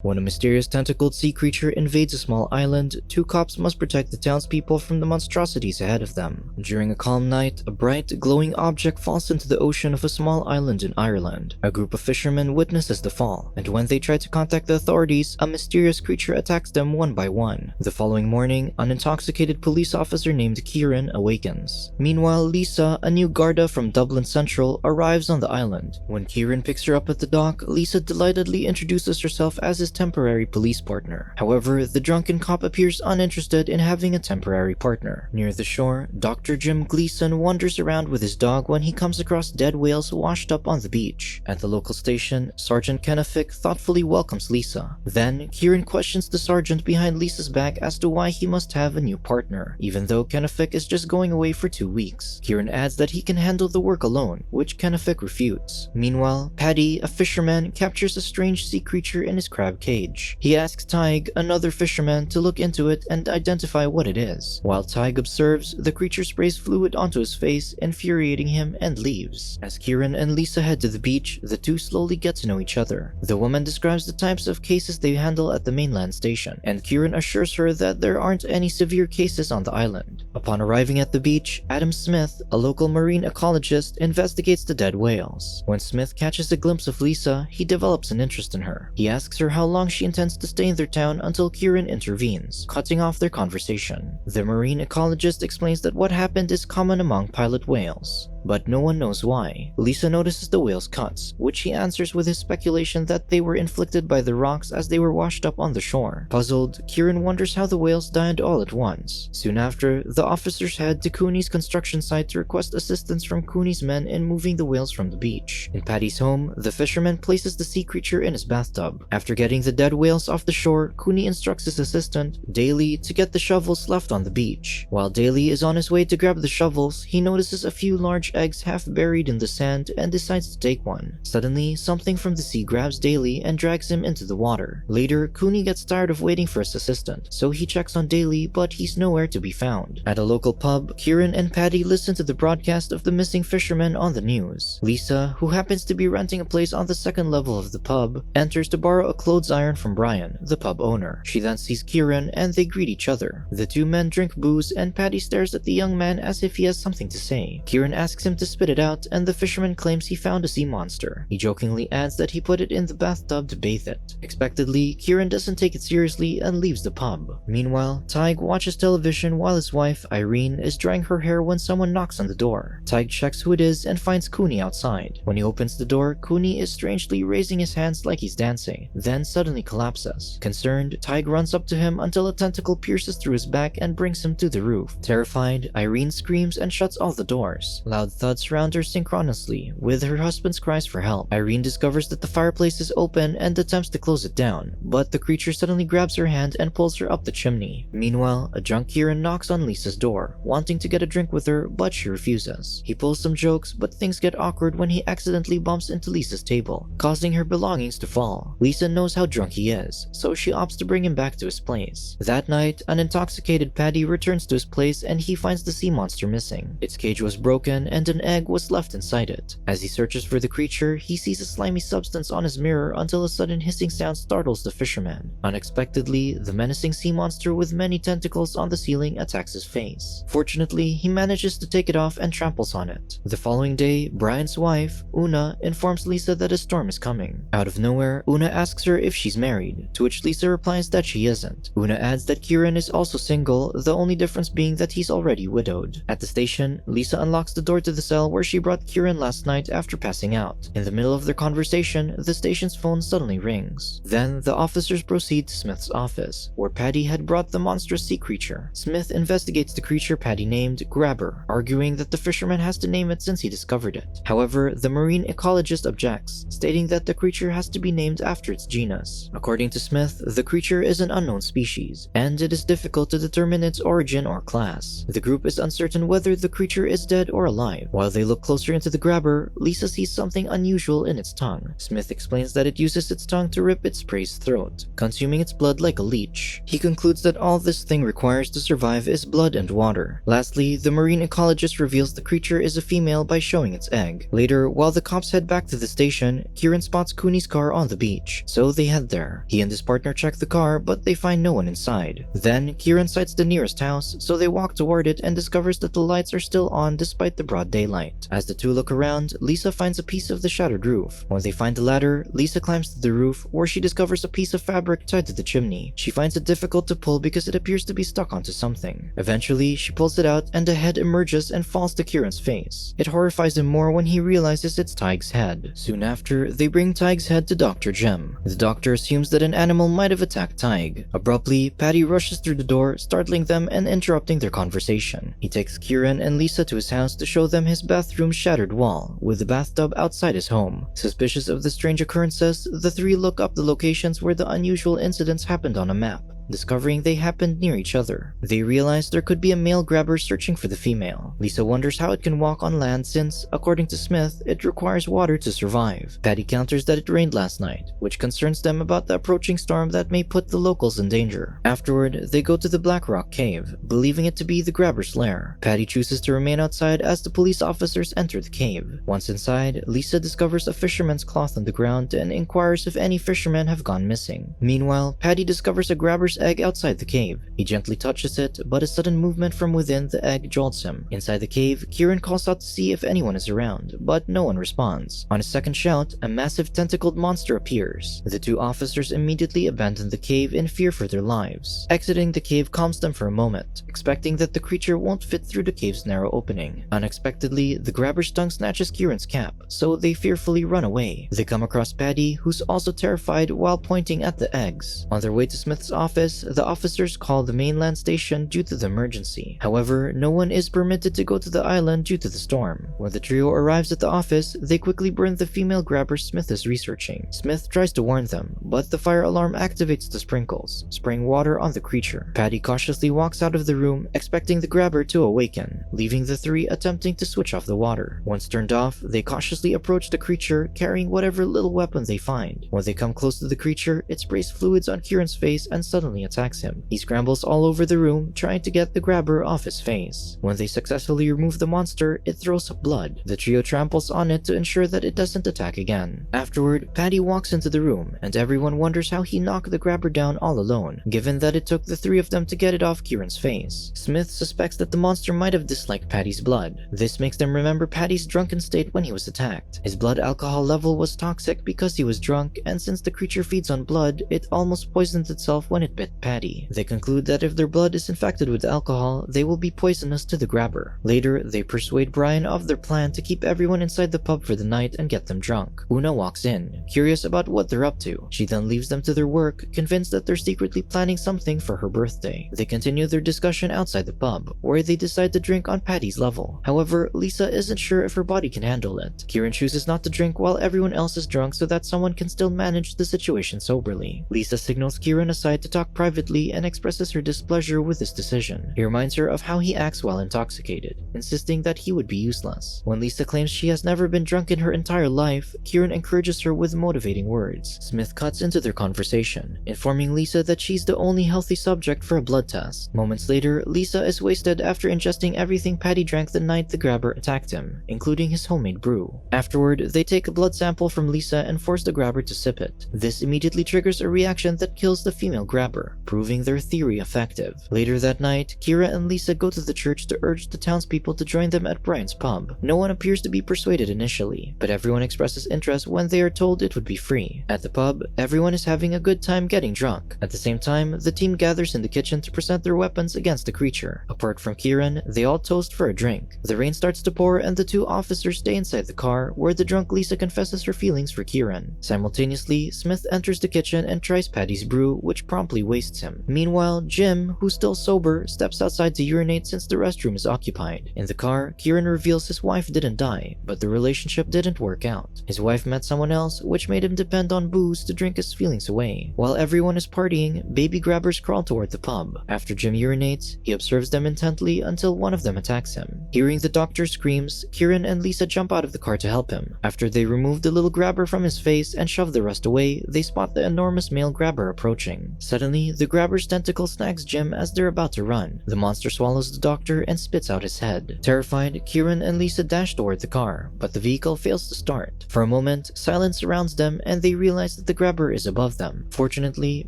When a mysterious tentacled sea creature invades a small island, two cops must protect the townspeople from the monstrosities ahead of them. During a calm night, a bright, glowing object falls into the ocean of a small island in Ireland. A group of fishermen witnesses the fall, and when they try to contact the authorities, a mysterious creature attacks them one by one. The following morning, an intoxicated police officer named Ciaran awakens. Meanwhile, Lisa, a new Garda from Dublin Central, arrives on the island. When Ciaran picks her up at the dock, Lisa delightedly introduces herself as his temporary police partner. However, the drunken cop appears uninterested in having a temporary partner. Near the shore, Dr. Jim Gleason wanders around with his dog when he comes across dead whales washed up on the beach. At the local station, Sergeant Kennefic thoughtfully welcomes Lisa. Then, Ciaran questions the sergeant behind Lisa's back as to why he must have a new partner, even though Kennefic is just going away for 2 weeks. Ciaran adds that he can handle the work alone, which Kennefic refutes. Meanwhile, Paddy, a fisherman, captures a strange sea creature in his crab cage. He asks Tig, another fisherman, to look into it and identify what it is. While Tig observes, the creature sprays fluid onto his face, infuriating him, and leaves. As Ciaran and Lisa head to the beach, the two slowly get to know each other. The woman describes the types of cases they handle at the mainland station, and Ciaran assures her that there aren't any severe cases on the island. Upon arriving at the beach, Adam Smith, a local marine ecologist, investigates the dead whales. When Smith catches a glimpse of Lisa, he develops an interest in her. He asks her how long she intends to stay in their town until Ciaran intervenes, cutting off their conversation. The marine ecologist explains that what happened is common among pilot whales, but no one knows why. Lisa notices the whale's cuts, which he answers with his speculation that they were inflicted by the rocks as they were washed up on the shore. Puzzled, Ciaran wonders how the whales died all at once. Soon after, the officers head to Cooney's construction site to request assistance from Cooney's men in moving the whales from the beach. In Paddy's home, the fisherman places the sea creature in his bathtub. After getting the dead whales off the shore, Cooney instructs his assistant, Daly, to get the shovels left on the beach. While Daly is on his way to grab the shovels, he notices a few large eggs half buried in the sand and decides to take one. Suddenly, something from the sea grabs Daly and drags him into the water. Later, Cooney gets tired of waiting for his assistant, so he checks on Daly, but he's nowhere to be found. At a local pub, Ciaran and Paddy listen to the broadcast of the missing fishermen on the news. Lisa, who happens to be renting a place on the second level of the pub, enters to borrow a clothes iron from Brian, the pub owner. She then sees Ciaran and they greet each other. The two men drink booze and Paddy stares at the young man as if he has something to say. Ciaran asks him to spit it out and the fisherman claims he found a sea monster. He jokingly adds that he put it in the bathtub to bathe it. Expectedly, Ciaran doesn't take it seriously and leaves the pub. Meanwhile, Tig watches television while his wife, Irene, is drying her hair when someone knocks on the door. Tig checks who it is and finds Cooney outside. When he opens the door, Cooney is strangely raising his hands like he's dancing, then suddenly collapses. Concerned, Tig runs up to him until a tentacle pierces through his back and brings him to the roof. Terrified, Irene screams and shuts all the doors. Loud thuds surround her synchronously, with her husband's cries for help. Irene discovers that the fireplace is open and attempts to close it down, but the creature suddenly grabs her hand and pulls her up the chimney. Meanwhile, a drunk Ciaran knocks on Lisa's door, wanting to get a drink with her, but she refuses. He pulls some jokes, but things get awkward when he accidentally bumps into Lisa's table, causing her belongings to fall. Lisa knows how drunk he is, so she opts to bring him back to his place. That night, an intoxicated Paddy returns to his place and he finds the sea monster missing. Its cage was broken and an egg was left inside it. As he searches for the creature, he sees a slimy substance on his mirror until a sudden hissing sound startles the fisherman. Unexpectedly, the menacing sea monster with many tentacles on the ceiling attacks his face. Fortunately, he manages to take it off and tramples on it. The following day, Brian's wife, Una, informs Lisa that a storm is coming. Out of nowhere, Una asks her if she's married, to which Lisa replies that she isn't. Una adds that Ciaran is also single, the only difference being that he's already widowed. At the station, Lisa unlocks the door to the cell where she brought Ciaran last night after passing out. In the middle of their conversation, the station's phone suddenly rings. Then, the officers proceed to Smith's office, where Paddy had brought the monstrous sea creature. Smith investigates the creature Paddy named Grabber, arguing that the fisherman has to name it since he discovered it. However, the marine ecologist objects, stating that the creature has to be named after its genus. According to Smith, the creature is an unknown species, and it is difficult to determine its origin or class. The group is uncertain whether the creature is dead or alive. alive. While they look closer into the grabber, Lisa sees something unusual in its tongue. Smith explains that it uses its tongue to rip its prey's throat, consuming its blood like a leech. He concludes that all this thing requires to survive is blood and water. Lastly, the marine ecologist reveals the creature is a female by showing its egg. Later, while the cops head back to the station, Ciaran spots Cooney's car on the beach, so they head there. He and his partner check the car, but they find no one inside. Then, Ciaran sights the nearest house, so they walk toward it and discovers that the lights are still on despite the broad daylight. As the two look around, Lisa finds a piece of the shattered roof. When they find the ladder, Lisa climbs to the roof, where she discovers a piece of fabric tied to the chimney. She finds it difficult to pull because it appears to be stuck onto something. Eventually, she pulls it out and a head emerges and falls to Ciaran's face. It horrifies him more when he realizes it's Tig's head. Soon after, they bring Tig's head to Dr. Jem. The doctor assumes that an animal might have attacked Tig. Abruptly, Patty rushes through the door, startling them and interrupting their conversation. He takes Ciaran and Lisa to his house to show them his bathroom's shattered wall, with the bathtub outside his home. Suspicious of the strange occurrences, the three look up the locations where the unusual incidents happened on a map, discovering they happened near each other. They realize there could be a male grabber searching for the female. Lisa wonders how it can walk on land since, according to Smith, it requires water to survive. Patty counters that it rained last night, which concerns them about the approaching storm that may put the locals in danger. Afterward, they go to the Black Rock Cave, believing it to be the grabber's lair. Patty chooses to remain outside as the police officers enter the cave. Once inside, Lisa discovers a fisherman's cloth on the ground and inquires if any fishermen have gone missing. Meanwhile, Patty discovers a grabber's egg outside the cave. He gently touches it, but a sudden movement from within the egg jolts him. Inside the cave, Ciaran calls out to see if anyone is around, but no one responds. On his second shout, a massive tentacled monster appears. The two officers immediately abandon the cave in fear for their lives. Exiting the cave calms them for a moment, expecting that the creature won't fit through the cave's narrow opening. Unexpectedly, the grabber's tongue snatches Ciaran's cap, so they fearfully run away. They come across Patty, who's also terrified while pointing at the eggs. On their way to Smith's office, the officers call the mainland station due to the emergency. However, no one is permitted to go to the island due to the storm. When the trio arrives at the office, they quickly burn the female grabber Smith is researching. Smith tries to warn them, but the fire alarm activates the sprinkles, spraying water on the creature. Patty cautiously walks out of the room, expecting the grabber to awaken, leaving the three attempting to switch off the water. Once turned off, they cautiously approach the creature, carrying whatever little weapon they find. When they come close to the creature, it sprays fluids on Ciaran's face and suddenly attacks him. He scrambles all over the room, trying to get the grabber off his face. When they successfully remove the monster, it throws up blood. The trio tramples on it to ensure that it doesn't attack again. Afterward, Patty walks into the room, and everyone wonders how he knocked the grabber down all alone, given that it took the three of them to get it off Ciaran's face. Smith suspects that the monster might have disliked Patty's blood. This makes them remember Patty's drunken state when he was attacked. His blood alcohol level was toxic because he was drunk, and since the creature feeds on blood, it almost poisoned itself when it bit Patty. They conclude that if their blood is infected with alcohol, they will be poisonous to the grabber. Later, they persuade Brian of their plan to keep everyone inside the pub for the night and get them drunk. Una walks in, curious about what they're up to. She then leaves them to their work, convinced that they're secretly planning something for her birthday. They continue their discussion outside the pub, where they decide to drink on Patty's level. However, Lisa isn't sure if her body can handle it. Ciaran chooses not to drink while everyone else is drunk so that someone can still manage the situation soberly. Lisa signals Ciaran aside to talk privately and expresses her displeasure with his decision. He reminds her of how he acts while intoxicated, insisting that he would be useless. When Lisa claims she has never been drunk in her entire life, Ciaran encourages her with motivating words. Smith cuts into their conversation, informing Lisa that she's the only healthy subject for a blood test. Moments later, Lisa is wasted after ingesting everything Patty drank the night the grabber attacked him, including his homemade brew. Afterward, they take a blood sample from Lisa and force the grabber to sip it. This immediately triggers a reaction that kills the female grabber, proving their theory effective. Later that night, Ciara and Lisa go to the church to urge the townspeople to join them at Brian's pub. No one appears to be persuaded initially, but everyone expresses interest when they are told it would be free. At the pub, everyone is having a good time getting drunk. At the same time, the team gathers in the kitchen to present their weapons against the creature. Apart from Ciaran, they all toast for a drink. The rain starts to pour and the two officers stay inside the car, where the drunk Lisa confesses her feelings for Ciaran. Simultaneously, Smith enters the kitchen and tries Patty's brew, which promptly wastes him. Meanwhile, Jim, who's still sober, steps outside to urinate since the restroom is occupied. In the car, Ciaran reveals his wife didn't die, but the relationship didn't work out. His wife met someone else, which made him depend on booze to drink his feelings away. While everyone is partying, baby grabbers crawl toward the pub. After Jim urinates, he observes them intently until one of them attacks him. Hearing the doctor's screams, Ciaran and Lisa jump out of the car to help him. After they remove the little grabber from his face and shove the rest away, they spot the enormous male grabber approaching. Suddenly, the grabber's tentacle snags Jim as they're about to run. The monster swallows the doctor and spits out his head. Terrified, Ciaran and Lisa dash toward the car, but the vehicle fails to start. For a moment, silence surrounds them and they realize that the grabber is above them. Fortunately,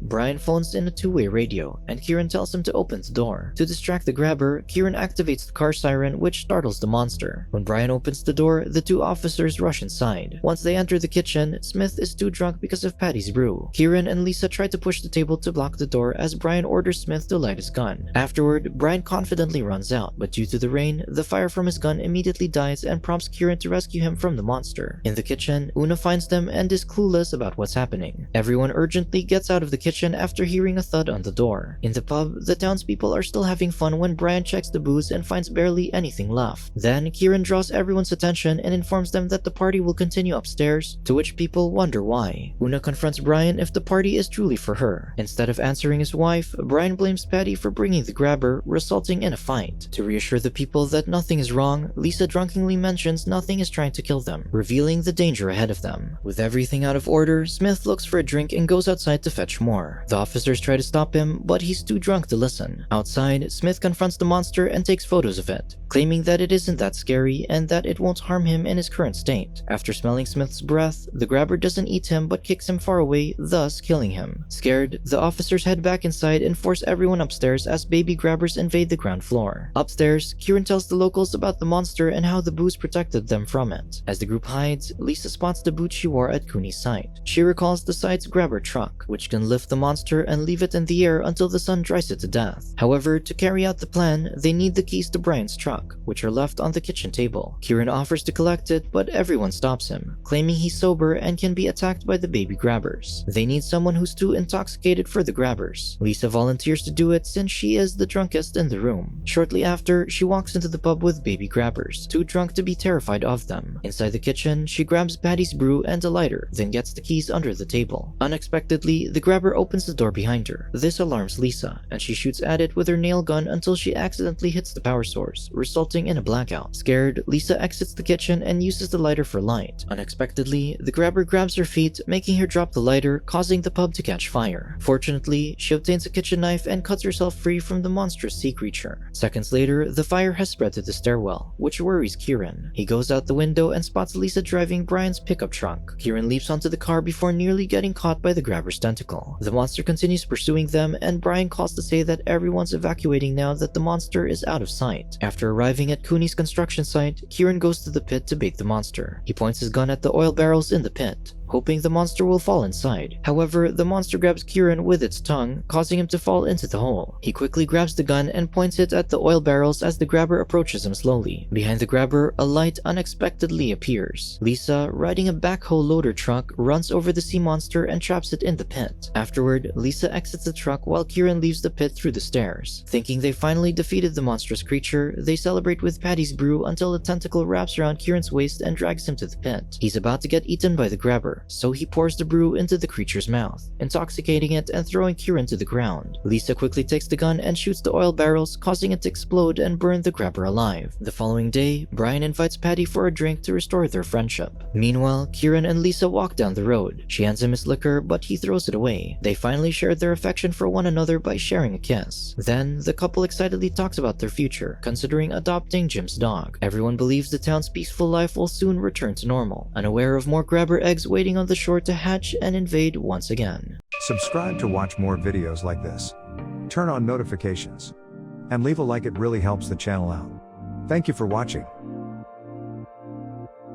Brian phones in a two-way radio, and Ciaran tells him to open the door. To distract the grabber, Ciaran activates the car siren, which startles the monster. When Brian opens the door, the two officers rush inside. Once they enter the kitchen, Smith is too drunk because of Patty's brew. Ciaran and Lisa try to push the table to block the door as Brian orders Smith to light his gun. Afterward, Brian confidently runs out, but due to the rain, the fire from his gun immediately dies and prompts Ciaran to rescue him from the monster. In the kitchen, Una finds them and is clueless about what's happening. Everyone urgently gets out of the kitchen after hearing a thud on the door. In the pub, the townspeople are still having fun when Brian checks the booze and finds barely anything left. Then, Ciaran draws everyone's attention and informs them that the party will continue upstairs, to which people wonder why. Una confronts Brian if the party is truly for her. Instead of answering his wife, Brian blames Patty for bringing the grabber, resulting in a fight. To reassure the people that nothing is wrong, Lisa drunkenly mentions nothing is trying to kill them, revealing the danger ahead of them. With everything out of order, Smith looks for a drink and goes outside to fetch more. The officers try to stop him, but he's too drunk to listen. Outside, Smith confronts the monster and takes photos of it, claiming that it isn't that scary and that it won't harm him in his current state. After smelling Smith's breath, the grabber doesn't eat him but kicks him far away, thus killing him. Scared, the officers head back inside and force everyone upstairs as baby grabbers invade the ground floor. Upstairs, Ciaran tells the locals about the monster and how the booze protected them from it. As the group hides, Lisa spots the boot she wore at Cooney's site. She recalls the site's grabber truck, which can lift the monster and leave it in the air until the sun dries it to death. However, to carry out the plan, they need the keys to Brian's truck, which are left on the kitchen table. Ciaran offers to collect it, but everyone stops him, claiming he's sober and can be attacked by the baby grabbers. They need someone who's too intoxicated for the grabbers. Lisa volunteers to do it since she is the drunkest in the room. Shortly after, she walks into the pub with baby grabbers, too drunk to be terrified of them. Inside the kitchen, she grabs Patty's brew and a lighter, then gets the keys under the table. Unexpectedly, the grabber opens the door behind her. This alarms Lisa, and she shoots at it with her nail gun until she accidentally hits the power source, resulting in a blackout. Scared, Lisa exits the kitchen and uses the lighter for light. Unexpectedly, the grabber grabs her feet, making her drop the lighter, causing the pub to catch fire. Fortunately, she obtains a kitchen knife and cuts herself free from the monstrous sea creature. Seconds later, the fire has spread to the stairwell, which worries Ciaran. He goes out the window and spots Lisa driving Brian's pickup truck. Ciaran leaps onto the car before nearly getting caught by the grabber's tentacle. The monster continues pursuing them, and Brian calls to say that everyone's evacuating now that the monster is out of sight. After arriving at Cooney's construction site, Ciaran goes to the pit to bait the monster. He points his gun at the oil barrels in the pit, hoping the monster will fall inside. However, the monster grabs Ciaran with its tongue, causing him to fall into the hole. He quickly grabs the gun and points it at the oil barrels as the grabber approaches him slowly. Behind the grabber, a light unexpectedly appears. Lisa, riding a backhoe loader truck, runs over the sea monster and traps it in the pit. Afterward, Lisa exits the truck while Ciaran leaves the pit through the stairs. Thinking they finally defeated the monstrous creature, they celebrate with Patty's brew until the tentacle wraps around Ciaran's waist and drags him to the pit. He's about to get eaten by the grabber, so he pours the brew into the creature's mouth, intoxicating it and throwing Ciaran to the ground. Lisa quickly takes the gun and shoots the oil barrels, causing it to explode and burn the grabber alive. The following day, Brian invites Patty for a drink to restore their friendship. Meanwhile, Ciaran and Lisa walk down the road. She hands him his liquor, but he throws it away. They finally share their affection for one another by sharing a kiss. Then, the couple excitedly talks about their future, considering adopting Jim's dog. Everyone believes the town's peaceful life will soon return to normal, unaware of more grabber eggs waiting on the shore to hatch and invade once again. Subscribe to watch more videos like this. Turn on notifications. And leave a like, it really helps the channel out. Thank you for watching.